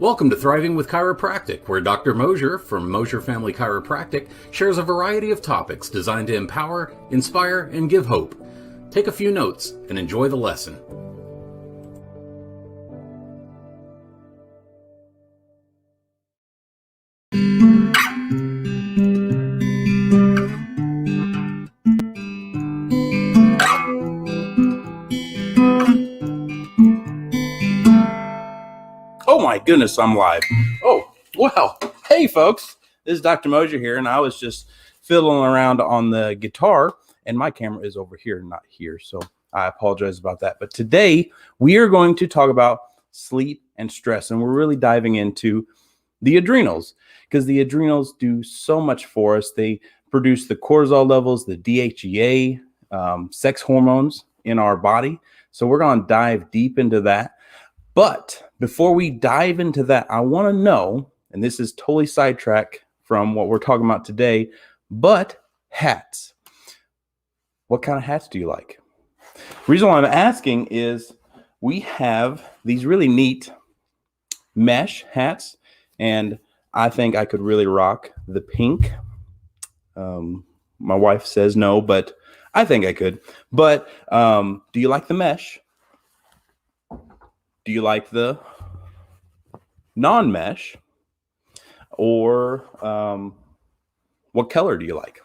Welcome to Thriving with Chiropractic, where Dr. Mosier from Mosier Family Chiropractic shares a variety of topics designed to empower, inspire, and give hope. Take a few notes and enjoy the lesson. Oh my goodness, I'm live. Oh, wow. Hey folks, this is Dr. Mosier here, and I was just fiddling around on the guitar, and my camera is over here, not here, so I apologize about that. But today, we are going to talk about sleep and stress, and we're really diving into the adrenals, because the adrenals do so much for us. They produce the cortisol levels, the DHEA, sex hormones in our body. So we're going to dive deep into that. But before we dive into that, I want to know, and this is totally sidetrack from what we're talking about today, but hats. What kind of hats do you like? The reason why I'm asking is we have these really neat mesh hats, and I think I could really rock the pink. My wife says no, but I think I could. But do you like the mesh? Do you like the non-mesh? Or what color do you like?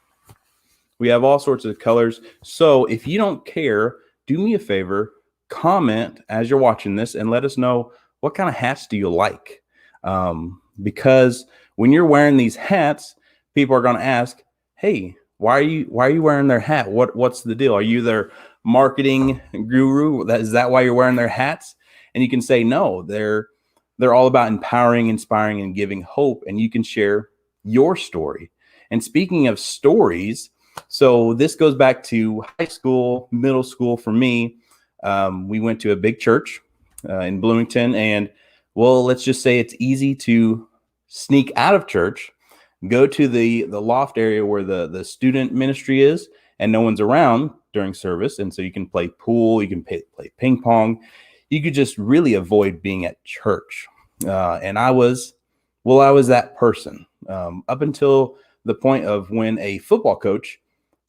We have all sorts of colors. So if you don't care, do me a favor, comment as you're watching this and let us know what kind of hats do you like. Because when you're wearing these hats, people are going to ask, hey, why are you wearing their hat? What's the deal? Are you their marketing guru? Is that why you're wearing their hats? And you can say, no, they're all about empowering, inspiring, and giving hope. And you can share your story. And speaking of stories, so this goes back to high school, middle school for me. We went to a big church in Bloomington. And, well, let's just say it's easy to sneak out of church, go to the loft area where the student ministry is, and no one's around during service. And so you can play pool, you can play ping pong. You could just really avoid being at church. And I was that person up until the point of when a football coach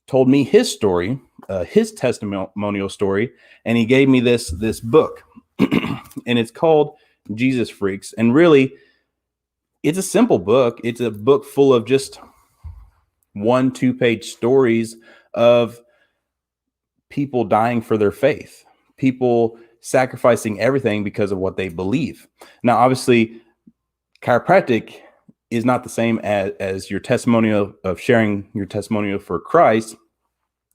told me his story, his testimonial story, and he gave me this book, and it's called Jesus Freaks. And really, it's a simple book. It's a book full of just 1-2-page stories of people dying for their faith, people sacrificing everything because of what they believe. Now, obviously, chiropractic is not the same as your testimonial of sharing your testimonial for Christ,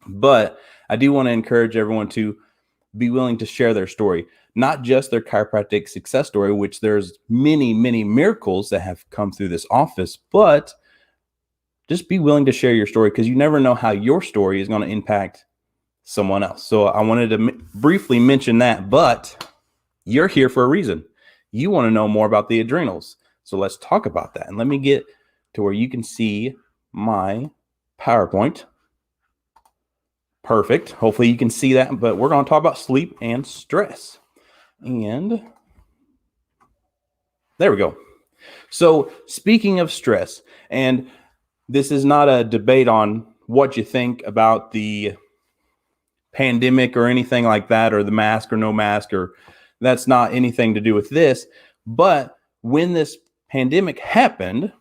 but I do want to encourage everyone to be willing to share their story, not just their chiropractic success story, which there's many, many miracles that have come through this office, but just be willing to share your story, because you never know how your story is going to impact someone else. So I wanted to briefly mention that, but you're here for a reason. You want to know more about the adrenals. So let's talk about that. And let me get to where you can see my PowerPoint. Perfect. Hopefully you can see that, but we're going to talk about sleep and stress. And there we go. So speaking of stress, and this is not a debate on what you think about the pandemic or anything like that, or the mask or no mask, or that's not anything to do with this. But when this pandemic happened,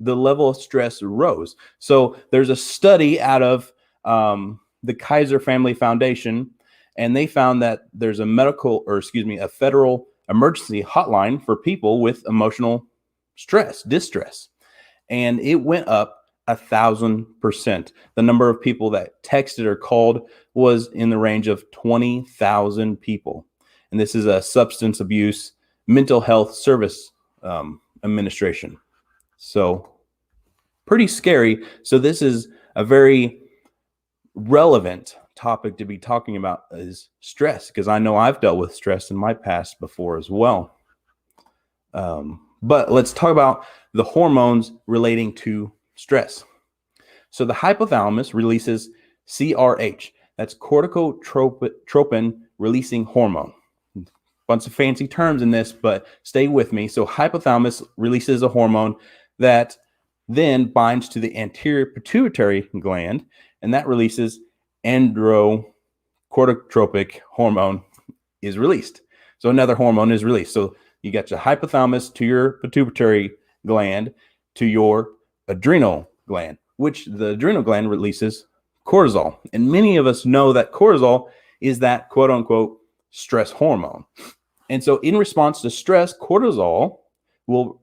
the level of stress rose. So there's a study out of the Kaiser Family Foundation, and they found that there's a federal emergency hotline for people with emotional distress, and it went up 1,000%. The number of people that texted or called was in the range of 20,000 people. And this is a substance abuse mental health service administration. So pretty scary. So this is a very relevant topic to be talking about, is stress, because I know I've dealt with stress in my past before as well. But let's talk about the hormones relating to stress. So the hypothalamus releases CRH. That's corticotropin releasing hormone. Bunch of fancy terms in this, but stay with me. So hypothalamus releases a hormone that then binds to the anterior pituitary gland, and that releases androcorticotropic hormone is released. So another hormone is released. So you got your hypothalamus to your pituitary gland to your adrenal gland, which the adrenal gland releases cortisol. And many of us know that cortisol is that quote unquote stress hormone. And so in response to stress, cortisol will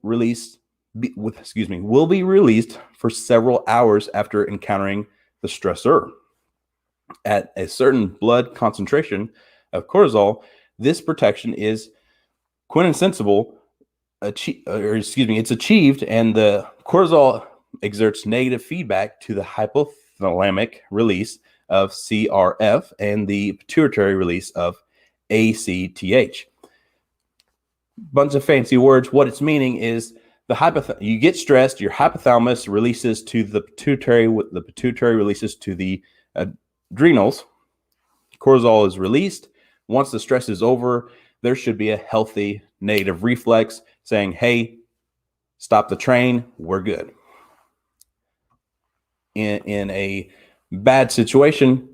be released for several hours after encountering the stressor. At a certain blood concentration of cortisol, this protection is quintessential, it's achieved, and the cortisol exerts negative feedback to the hypothalamic release of CRF and the pituitary release of ACTH. Bunch of fancy words. What it's meaning is you get stressed, your hypothalamus releases to the pituitary releases to the adrenals. Cortisol is released. Once the stress is over, there should be a healthy negative reflex saying, hey, stop the train, we're good. In a bad situation,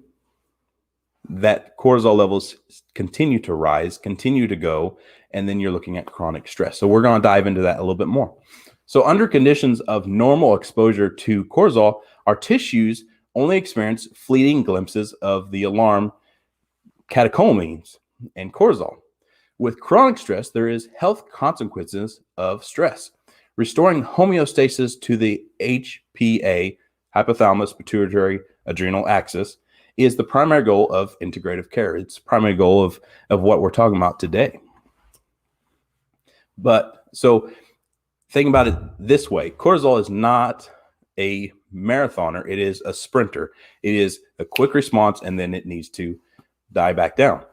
that cortisol levels continue to rise, continue to go, and then you're looking at chronic stress. So we're going to dive into that a little bit more. So under conditions of normal exposure to cortisol, our tissues only experience fleeting glimpses of the alarm catecholamines and cortisol. With chronic stress, there is health consequences of stress. Restoring homeostasis to the HPA, hypothalamus pituitary adrenal axis, is the primary goal of integrative care. It's the primary goal of what we're talking about today. But so think about it this way. Cortisol is not a marathoner. It is a sprinter. It is a quick response, and then it needs to die back down.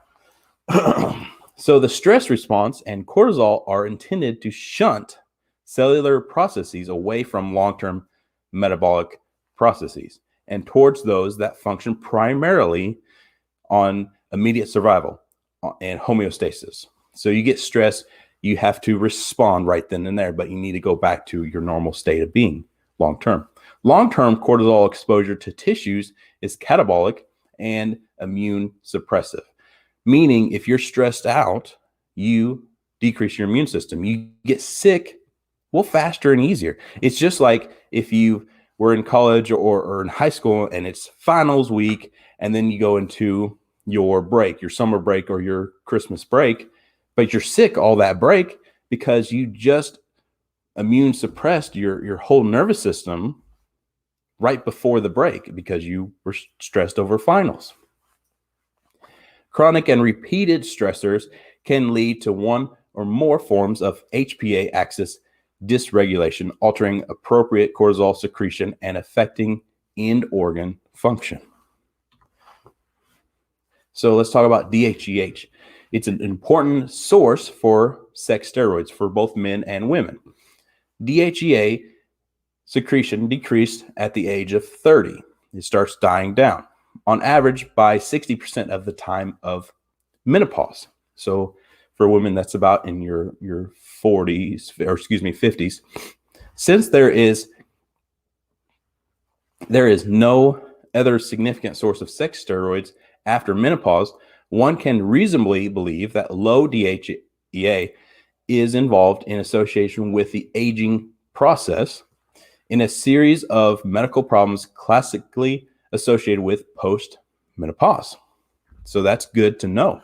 So the stress response and cortisol are intended to shunt cellular processes away from long-term metabolic processes and towards those that function primarily on immediate survival and homeostasis. So you get stress, you have to respond right then and there, but you need to go back to your normal state of being long-term. Long-term cortisol exposure to tissues is catabolic and immune suppressive, meaning if you're stressed out, you decrease your immune system. You get sick, well, faster and easier. It's just like if you were in college or in high school and it's finals week, and then you go into your break, your summer break or your Christmas break, but you're sick all that break because you just immune suppressed your whole nervous system right before the break because you were stressed over finals. Chronic and repeated stressors can lead to one or more forms of HPA axis dysregulation, altering appropriate cortisol secretion and affecting end organ function. So let's talk about DHEA. It's an important source for sex steroids for both men and women. DHEA secretion decreased at the age of 30. It starts dying down, on average by 60% of the time of menopause. So for women, that's about in your 40s, or 50s. Since there is no other significant source of sex steroids after menopause, one can reasonably believe that low DHEA is involved in association with the aging process in a series of medical problems classically associated with post-menopause. So that's good to know.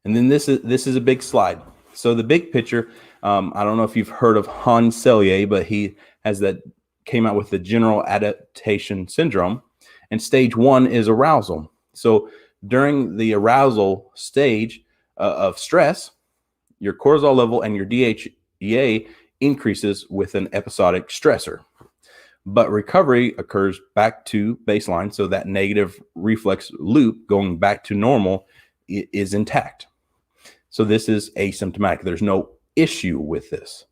And then this is a big slide. So the big picture, I don't know if you've heard of Hans Selye, but he came out with the general adaptation syndrome. And stage 1 is arousal. So during the arousal stage of stress, your cortisol level and your DHEA increases with an episodic stressor. But recovery occurs back to baseline, so that negative reflex loop going back to normal is intact. So this is asymptomatic. There's no issue with this.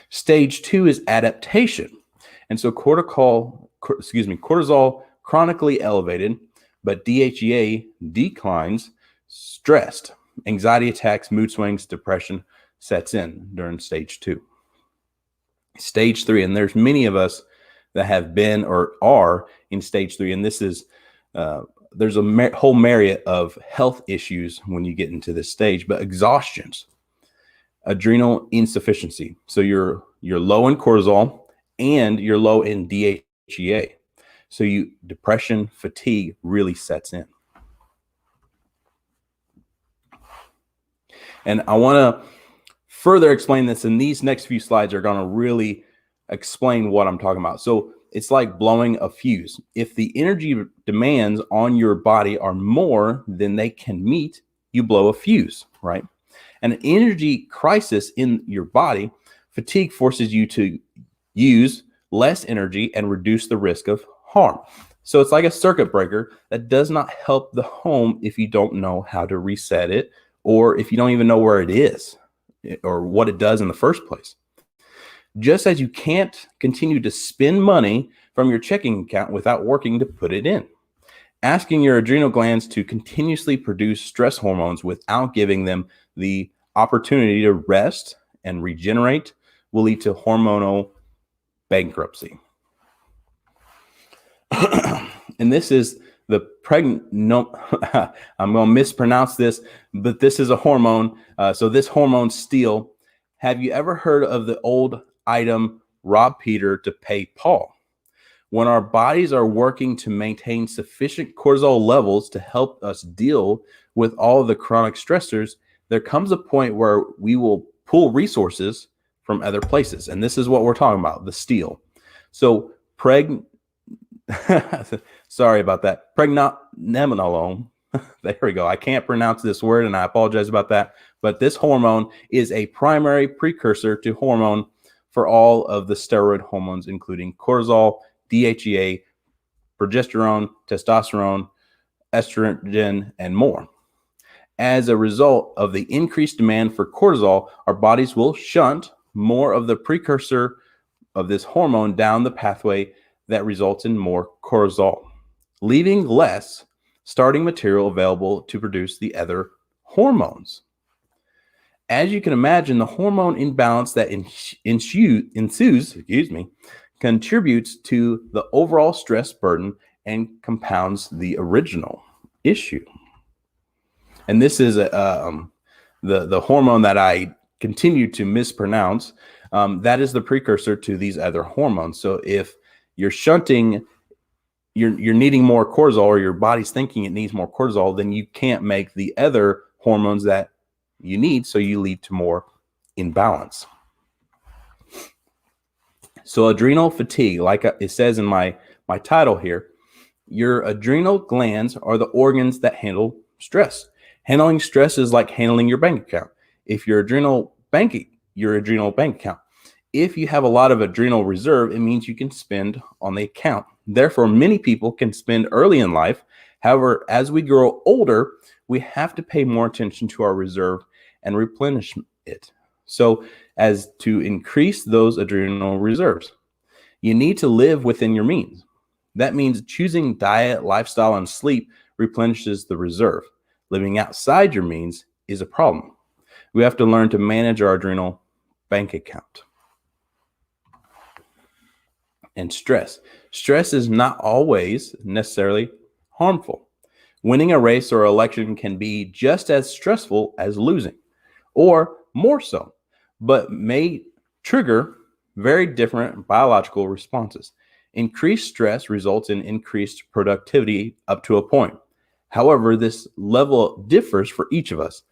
Stage 2 is adaptation. And so cortisol chronically elevated, but DHEA declines, stressed, anxiety attacks, mood swings, depression sets in during stage 2. Stage 3, and there's many of us that have been or are in stage 3, and this is there's a whole myriad of health issues when you get into this stage, but exhaustions, adrenal insufficiency. So you're low in cortisol and you're low in DHEA. So depression, fatigue really sets in. And I want to further explain this, and these next few slides are going to really explain what I'm talking about. So it's like blowing a fuse. If the energy demands on your body are more than they can meet, you blow a fuse, right? An energy crisis in your body, fatigue forces you to use less energy and reduce the risk of harm. So it's like a circuit breaker that does not help the home if you don't know how to reset it, or if you don't even know where it is or what it does in the first place. Just as you can't continue to spend money from your checking account without working to put it in. Asking your adrenal glands to continuously produce stress hormones without giving them the opportunity to rest and regenerate will lead to hormonal bankruptcy. And this is the I'm going to mispronounce this, but this is a hormone. So this hormone steal. Have you ever heard of the old item, rob Peter to pay Paul? When our bodies are working to maintain sufficient cortisol levels to help us deal with all of the chronic stressors, there comes a point where we will pull resources from other places. And this is what we're talking about, the steal. So sorry about that. Pregnenolone. There we go. I can't pronounce this word, and I apologize about that. But this hormone is a primary precursor to hormone for all of the steroid hormones, including cortisol, DHEA, progesterone, testosterone, estrogen, and more. As a result of the increased demand for cortisol, our bodies will shunt more of the precursor of this hormone down the pathway that results in more cortisol, leaving less starting material available to produce the other hormones. As you can imagine, the hormone imbalance that ensues, contributes to the overall stress burden and compounds the original issue. And this is the hormone that I continue to mispronounce. That is the precursor to these other hormones. So if you're shunting, you're needing more cortisol, or your body's thinking it needs more cortisol, then you can't make the other hormones that you need, so you lead to more imbalance. So adrenal fatigue, like it says in my title here, your adrenal glands are the organs that handle stress. Handling stress is like handling your bank account. If your adrenal bank account, if you have a lot of adrenal reserve, it means you can spend on the account. Therefore, many people can spend early in life. However, as we grow older, we have to pay more attention to our reserve and replenish it, so as to increase those adrenal reserves. You need to live within your means. That means choosing diet, lifestyle, and sleep replenishes the reserve. Living outside your means is a problem. We have to learn to manage our adrenal bank account. And stress. Stress is not always necessarily harmful. Winning a race or election can be just as stressful as losing, or more so, but may trigger very different biological responses. Increased stress results in increased productivity up to a point. However, this level differs for each of us.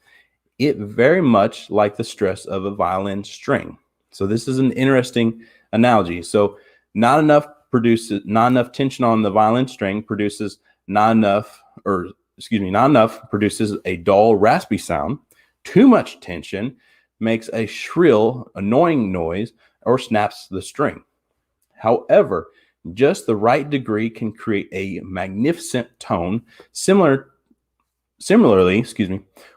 It very much like the stress of a violin string. So this is an interesting analogy. So not enough tension on the violin string produces not enough produces a dull, raspy sound. Too much tension makes a shrill, annoying noise or snaps the string. However, just the right degree can create a magnificent tone. Similarly,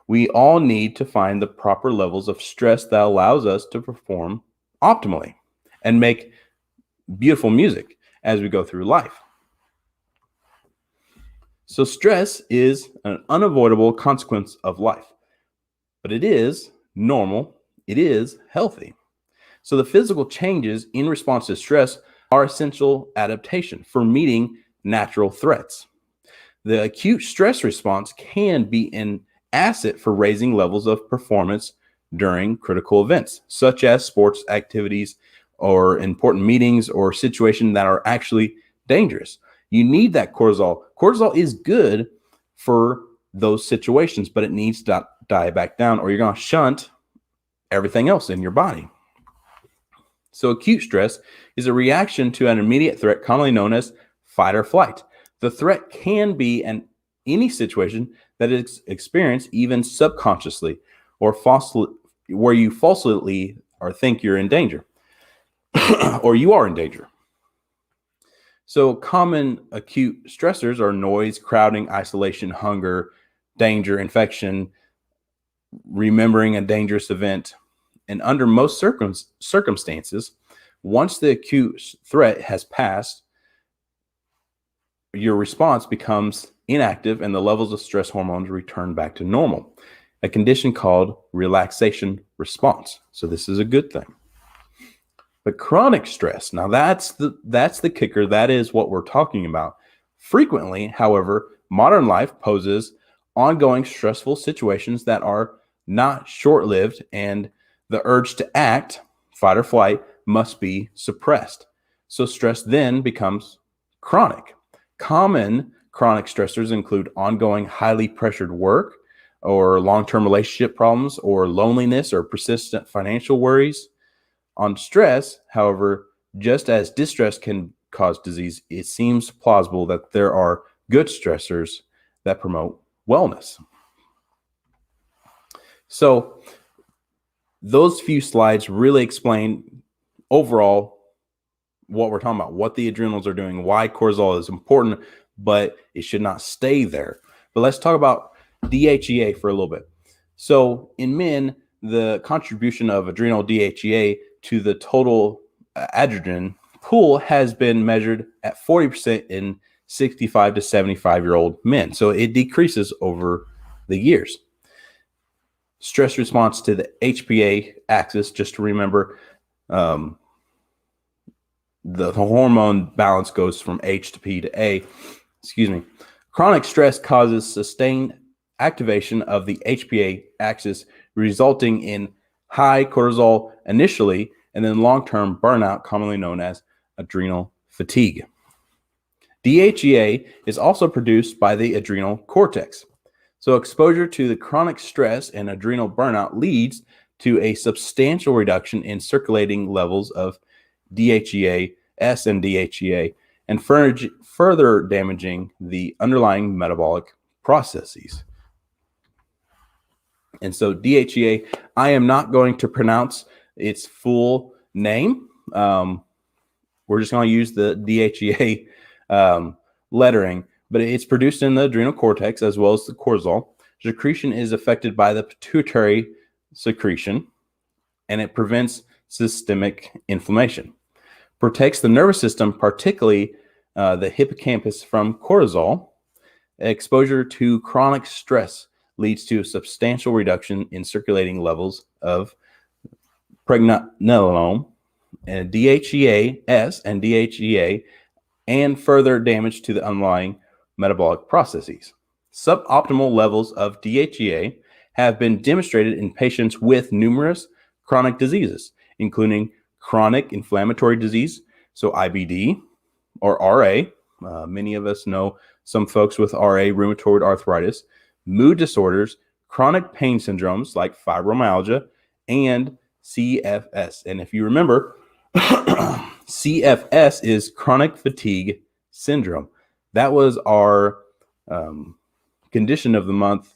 we all need to find the proper levels of stress that allows us to perform optimally and make beautiful music as we go through life. So stress is an unavoidable consequence of life, but it is normal. It is healthy. So the physical changes in response to stress are essential adaptation for meeting natural threats. The acute stress response can be an asset for raising levels of performance during critical events, such as sports activities or important meetings or situations that are actually dangerous. You need that cortisol. Cortisol is good for those situations, but it needs to die back down, or you're going to shunt everything else in your body. So acute stress is a reaction to an immediate threat, commonly known as fight or flight. The threat can be any situation that is experienced even subconsciously or where you falsely or think you're in danger or you are in danger. So common acute stressors are noise, crowding, isolation, hunger, danger, infection, remembering a dangerous event. And under most circumstances, once the acute threat has passed, your response becomes inactive and the levels of stress hormones return back to normal, a condition called relaxation response. So this is a good thing. But chronic stress, now that's the kicker. That is what we're talking about. Frequently, however, modern life poses ongoing stressful situations that are not short-lived, and the urge to act, fight or flight, must be suppressed. So stress then becomes chronic. Common chronic stressors include ongoing highly pressured work or long-term relationship problems or loneliness or persistent financial worries. On stress, however, just as distress can cause disease, it seems plausible that there are good stressors that promote wellness. So those few slides really explain overall what we're talking about, what the adrenals are doing, why cortisol is important, but it should not stay there. But let's talk about DHEA for a little bit. So in men, the contribution of adrenal DHEA to the total androgen pool has been measured at 40% in 65 to 75-year-old men. So it decreases over the years. Stress response to the HPA axis, just to remember, the hormone balance goes from H to P to A. Chronic stress causes sustained activation of the HPA axis, resulting in high cortisol initially and then long-term burnout, commonly known as adrenal fatigue. DHEA is also produced by the adrenal cortex. So exposure to the chronic stress and adrenal burnout leads to a substantial reduction in circulating levels of DHEA-S and DHEA, and further damaging the underlying metabolic processes. And so DHEA, I am not going to pronounce its full name. We're just going to use the DHEA lettering, but it's produced in the adrenal cortex as well as the cortisol. Secretion is affected by the pituitary secretion, and it prevents systemic inflammation. Protects the nervous system, particularly the hippocampus, from cortisol. Exposure to chronic stress leads to a substantial reduction in circulating levels of pregnenolone and DHEA-S and DHEA, and further damage to the underlying metabolic processes. Suboptimal levels of DHEA have been demonstrated in patients with numerous chronic diseases, including chronic inflammatory disease, so IBD or RA. Many of us know some folks with RA, rheumatoid arthritis, mood disorders, chronic pain syndromes like fibromyalgia, and CFS. And if you remember, CFS is chronic fatigue syndrome. That was our condition of the month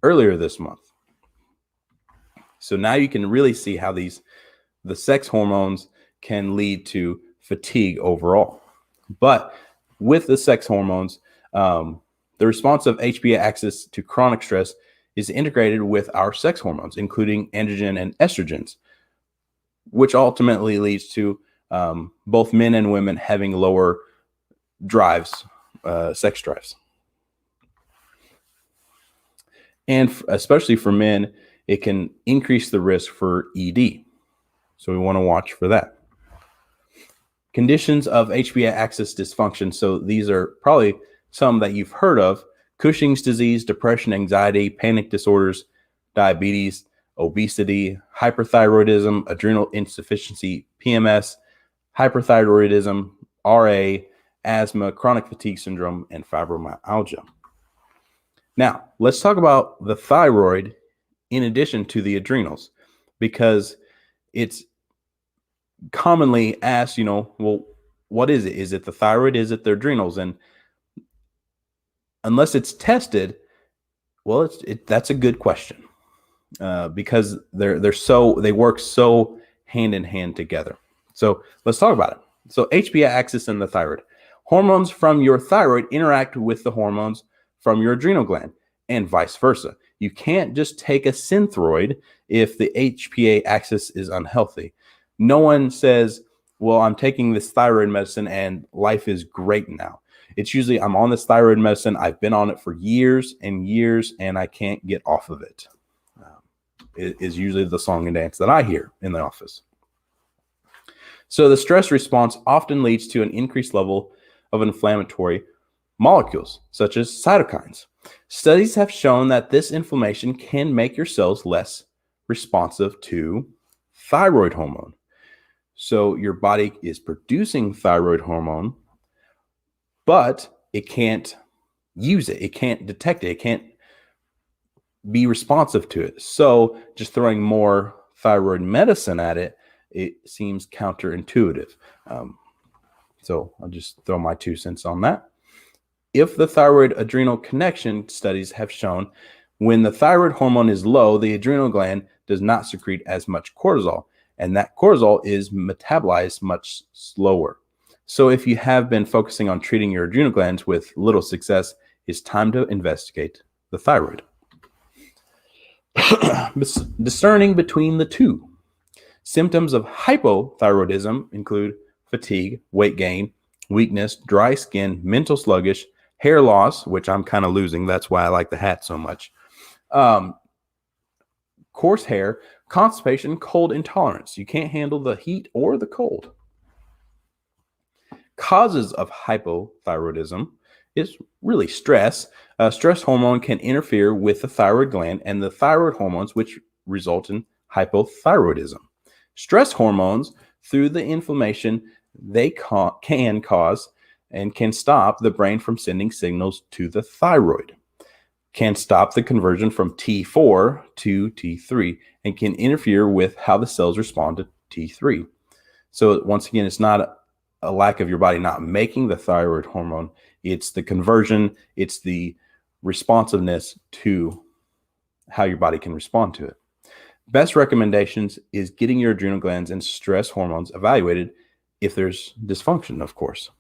earlier this month. So now you can really see how the sex hormones can lead to fatigue overall. But with the sex hormones, the response of HPA axis to chronic stress is integrated with our sex hormones, including androgen and estrogens, which ultimately leads to both men and women having lower drives, sex drives. And especially for men, it can increase the risk for ED. So we want to watch for that. Conditions of HPA axis dysfunction. So these are probably some that you've heard of: Cushing's disease, depression, anxiety, panic disorders, diabetes, obesity, hyperthyroidism, adrenal insufficiency, PMS, hyperthyroidism, RA, asthma, chronic fatigue syndrome, and fibromyalgia. Now, let's talk about the thyroid in addition to the adrenals, because it's commonly asked, well, what is it? Is it the thyroid? Is it the adrenals? And unless it's tested, well, that's a good question, because they work so hand in hand together. So let's talk about it. So HPA axis and the thyroid. Hormones from your thyroid interact with the hormones from your adrenal gland, and vice versa. You can't just take a Synthroid if the HPA axis is unhealthy. No one says, well, I'm taking this thyroid medicine and life is great now. It's usually, I'm on this thyroid medicine, I've been on it for years and years, and I can't get off of it. It is usually the song and dance that I hear in the office. So the stress response often leads to an increased level of inflammatory molecules, such as cytokines. Studies have shown that this inflammation can make your cells less responsive to thyroid hormone. So your body is producing thyroid hormone, but it can't use it. It can't detect it. It can't be responsive to it. So just throwing more thyroid medicine at it, it seems counterintuitive. So I'll just throw my 2 cents on that. If the thyroid adrenal connection, studies have shown when the thyroid hormone is low, the adrenal gland does not secrete as much cortisol, and that cortisol is metabolized much slower. So if you have been focusing on treating your adrenal glands with little success, it's time to investigate the thyroid. Discerning between the two. Symptoms of hypothyroidism include fatigue, weight gain, weakness, dry skin, mental sluggish, hair loss, which I'm kind of losing. That's why I like the hat so much. Coarse hair, constipation, cold intolerance. You can't handle the heat or the cold. Causes of hypothyroidism is really stress. Stress hormone can interfere with the thyroid gland and the thyroid hormones, which result in hypothyroidism. Stress hormones, through the inflammation, they can cause and can stop the brain from sending signals to the thyroid, can stop the conversion from T4 to T3, and can interfere with how the cells respond to T3. So once again, it's not a lack of your body not making the thyroid hormone. It's the conversion. It's the responsiveness to how your body can respond to it. Best recommendations is getting your adrenal glands and stress hormones evaluated if there's dysfunction, of course.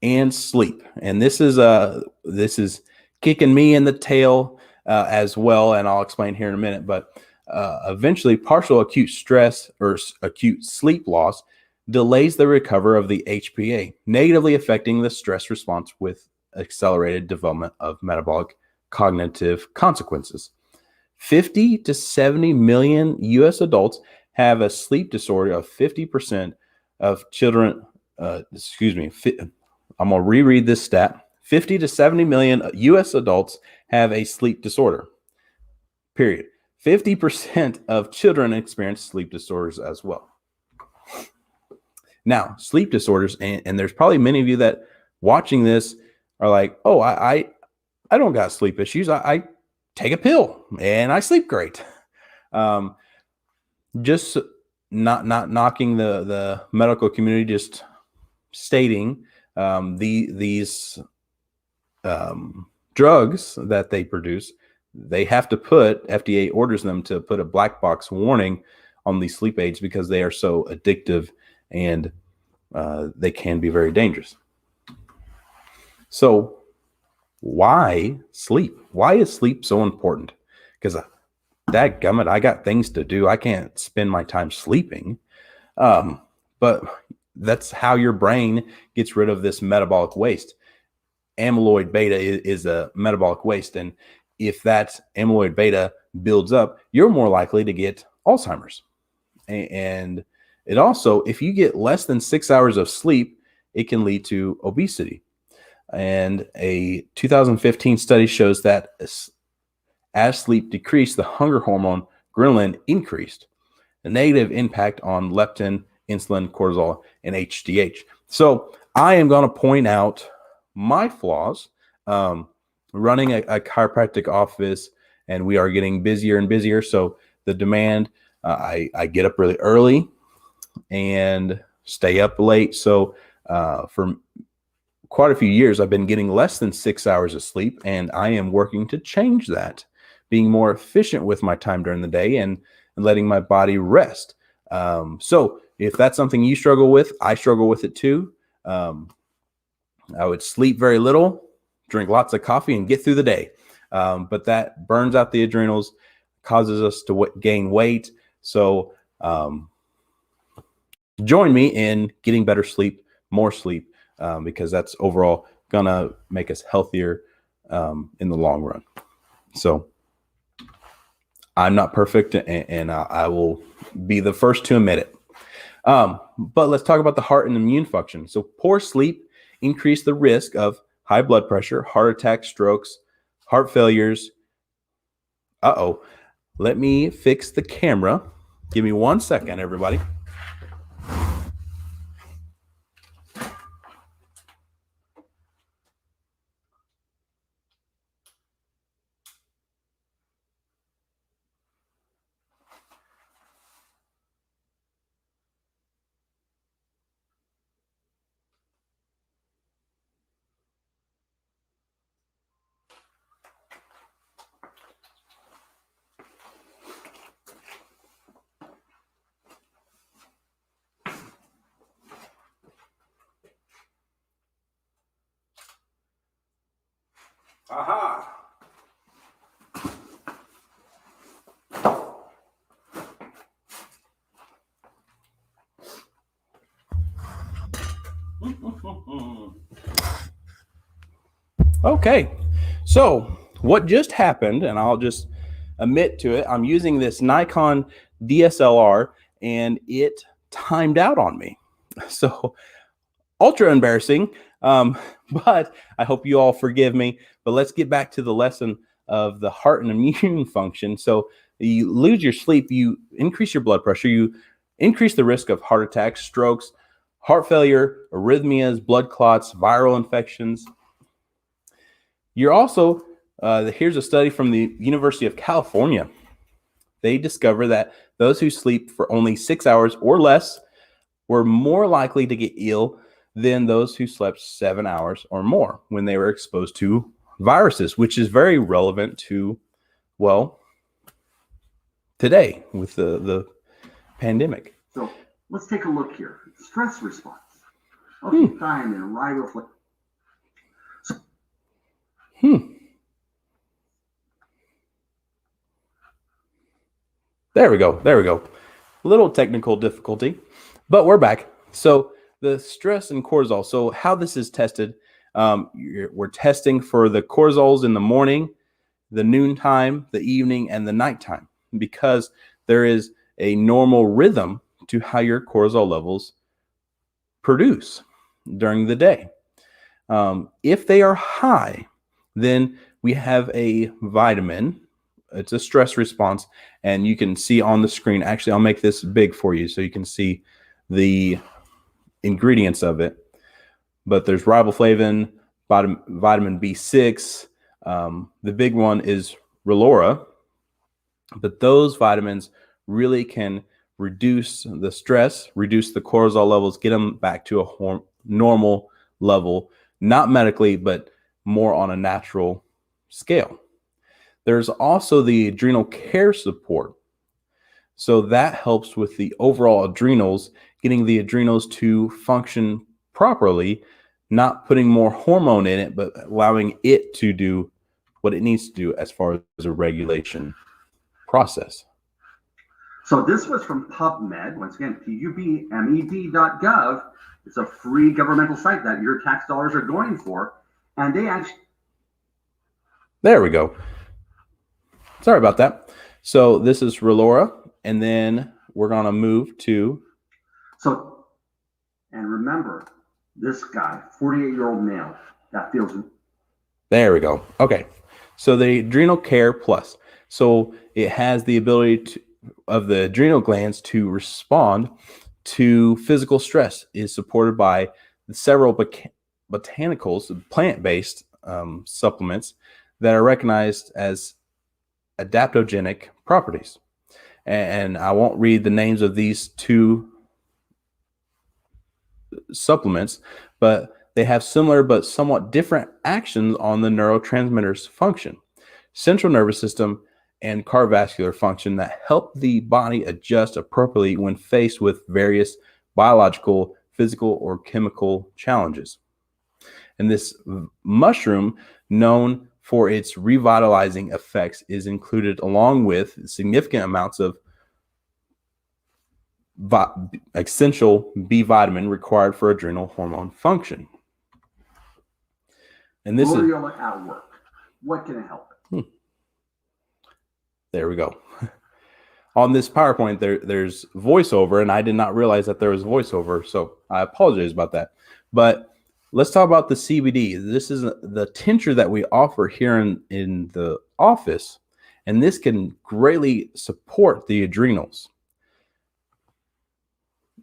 And sleep. And this is kicking me in the tail as well, and I'll explain here in a minute. But eventually, partial acute stress or acute sleep loss delays the recovery of the HPA, negatively affecting the stress response with accelerated development of metabolic cognitive consequences. 50 to 70 million U.S. adults have a sleep disorder. Of 50% of children, I'm going to reread this stat. 50 to 70 million U.S. adults have a sleep disorder, period. 50% of children experience sleep disorders as well. Now, sleep disorders, and there's probably many of you that watching this are like, oh, I don't got sleep issues. I take a pill and I sleep great. Just not knocking the medical community, just stating these drugs that they produce, they have to put, FDA orders them to put a black box warning on these sleep aids because they are so addictive and they can be very dangerous. So why sleep? Why is sleep so important? Because dadgummit, I got things to do. I can't spend my time sleeping. But that's how your brain gets rid of this metabolic waste. Amyloid beta is a metabolic waste, and if that amyloid beta builds up, you're more likely to get Alzheimer's. And it also, if you get less than 6 hours of sleep, it can lead to obesity. And a 2015 study shows that as sleep decreased, the hunger hormone ghrelin increased, a negative impact on leptin, insulin, cortisol, and HGH. So I am going to point out my flaws. Running a chiropractic office, and we are getting busier and busier. So the demand, I get up really early and stay up late. So for quite a few years, I've been getting less than 6 hours of sleep, and I am working to change that, being more efficient with my time during the day and letting my body rest. So if that's something you struggle with, I struggle with it too. I would sleep very little, drink lots of coffee, and get through the day. But that burns out the adrenals, causes us to gain weight. So join me in getting better sleep, more sleep, because that's overall going to make us healthier in the long run. So I'm not perfect, and I will be the first to admit it. But let's talk about the heart and immune function. So poor sleep increase the risk of high blood pressure, heart attacks, strokes, heart failures. Let me fix the camera. Give me 1 second, everybody. Aha! Okay, so what just happened, and I'll just admit to it, I'm using this Nikon DSLR, and it timed out on me. So ultra embarrassing, but I hope you all forgive me. But let's get back to the lesson of the heart and immune function. So you lose your sleep, you increase your blood pressure, you increase the risk of heart attacks, strokes, heart failure, arrhythmias, blood clots, viral infections. You're also, here's a study from the University of California. They discover that those who sleep for only 6 hours or less were more likely to get ill than those who slept 7 hours or more when they were exposed to viruses, which is very relevant to, well, today with the pandemic. So let's take a look here. Stress response. Okay, thiamine, riboflavin. There we go. Little technical difficulty, but we're back. So the stress and cortisol. So how this is tested, we're testing for the cortisols in the morning, the noontime, the evening, and the nighttime, because there is a normal rhythm to how your cortisol levels produce during the day. If they are high, then we have a vitamin. It's a stress response, and you can see on the screen. Actually, I'll make this big for you so you can see the ingredients of it. But there's riboflavin, vitamin B6. The big one is Relora. But those vitamins really can reduce the stress, reduce the cortisol levels, get them back to a normal level, not medically, but more on a natural scale. There's also the adrenal care support. So that helps with the overall adrenals, getting the adrenals to function properly, not putting more hormone in it, but allowing it to do what it needs to do as far as a regulation process. So this was from PubMed, once again, pubmed.gov. It's a free governmental site that your tax dollars are going for. And they actually... There we go. Sorry about that. So this is Relora, and then we're going to move to... So, and remember, this guy, 48-year-old male, that feels... There we go. Okay. So the Adrenal Care Plus. So it has the ability of the adrenal glands to respond to physical stress. It is supported by several botanicals, plant-based supplements that are recognized as adaptogenic properties. And I won't read the names of these two supplements, but they have similar but somewhat different actions on the neurotransmitters function, central nervous system, and cardiovascular function that help the body adjust appropriately when faced with various biological, physical, or chemical challenges. And this mushroom, known for its revitalizing effects, is included along with significant amounts of essential B vitamin required for adrenal hormone function. And this is at work. What can it help? There we go. On this PowerPoint, there's voiceover, and I did not realize that there was voiceover, so I apologize about that. But let's talk about the CBD. This is the tincture that we offer here in the office, and this can greatly support the adrenals.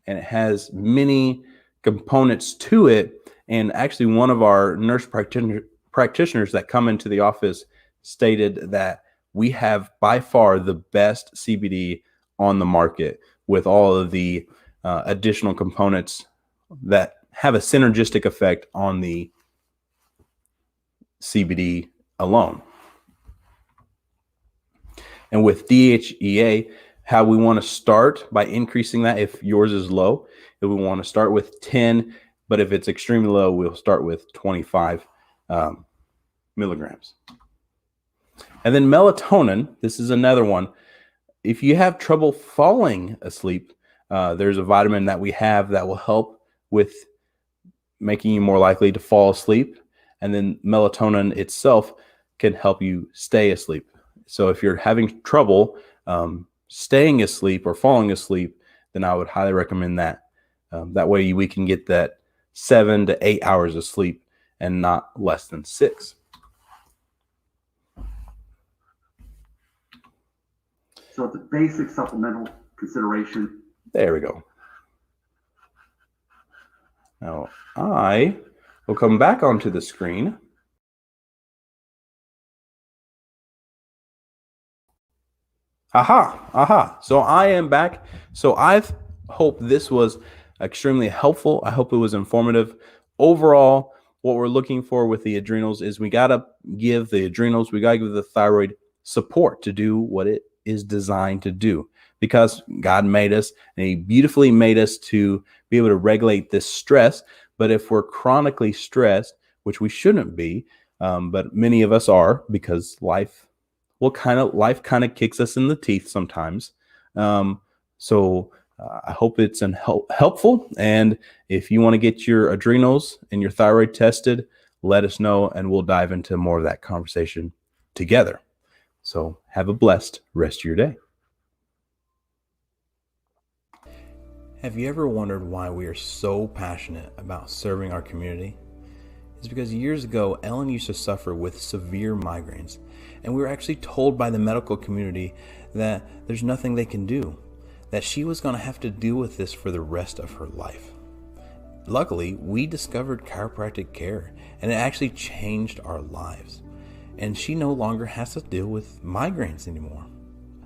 And it has many components to it. And actually, one of our nurse practitioners that come into the office stated that we have by far the best CBD on the market, with all of the additional components that have a synergistic effect on the CBD alone. And with DHEA, how we want to start by increasing that, if yours is low, if we want to start with 10, but if it's extremely low, we'll start with 25 milligrams. And then melatonin, this is another one. If you have trouble falling asleep, there's a vitamin that we have that will help with making you more likely to fall asleep. And then melatonin itself can help you stay asleep. So if you're having trouble staying asleep or falling asleep, then I would highly recommend that. That way we can get that 7 to 8 hours of sleep and not less than 6. So it's a basic supplemental consideration. There we go. Now I will come back onto the screen. Aha. So I am back. So I hope this was extremely helpful. I hope it was informative. Overall, what we're looking for with the adrenals is we got to give the thyroid support to do what it is designed to do, because God made us and he beautifully made us to be able to regulate this stress. But if we're chronically stressed, which we shouldn't be, but many of us are, because life kind of kicks us in the teeth sometimes. So I hope it's helpful. And if you want to get your adrenals and your thyroid tested, let us know, and we'll dive into more of that conversation together. So have a blessed rest of your day. Have you ever wondered why we are so passionate about serving our community? It's because years ago, Ellen used to suffer with severe migraines, and we were actually told by the medical community that there's nothing they can do, that she was going to have to deal with this for the rest of her life. Luckily, we discovered chiropractic care, and it actually changed our lives. And she no longer has to deal with migraines anymore.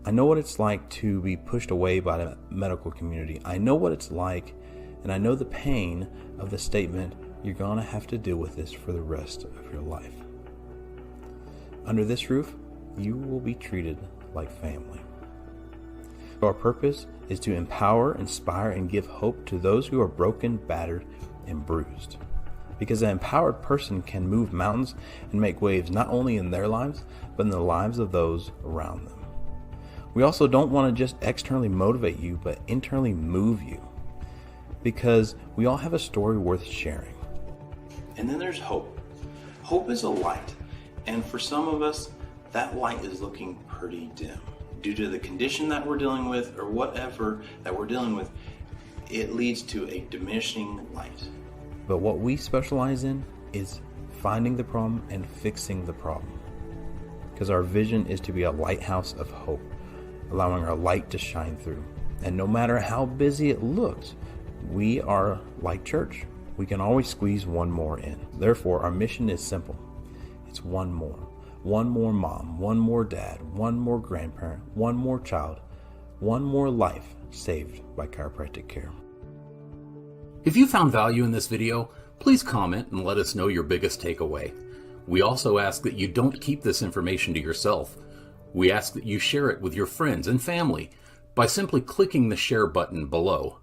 I know what it's like to be pushed away by the medical community. I know what it's like, and I know the pain of the statement, you're going to have to deal with this for the rest of your life. Under this roof, you will be treated like family. Our purpose is to empower, inspire, and give hope to those who are broken, battered, and bruised. Because an empowered person can move mountains and make waves not only in their lives, but in the lives of those around them. We also don't want to just externally motivate you, but internally move you. Because we all have a story worth sharing. And then there's hope. Hope is a light. And for some of us, that light is looking pretty dim. Due to the condition that we're dealing with or whatever that we're dealing with, it leads to a diminishing light. But what we specialize in is finding the problem and fixing the problem. Because our vision is to be a lighthouse of hope, allowing our light to shine through. And no matter how busy it looks, we are like church. We can always squeeze one more in. Therefore, our mission is simple. It's one more. One more mom, one more dad, one more grandparent, one more child, one more life saved by chiropractic care. If you found value in this video, please comment and let us know your biggest takeaway. We also ask that you don't keep this information to yourself. We ask that you share it with your friends and family by simply clicking the share button below.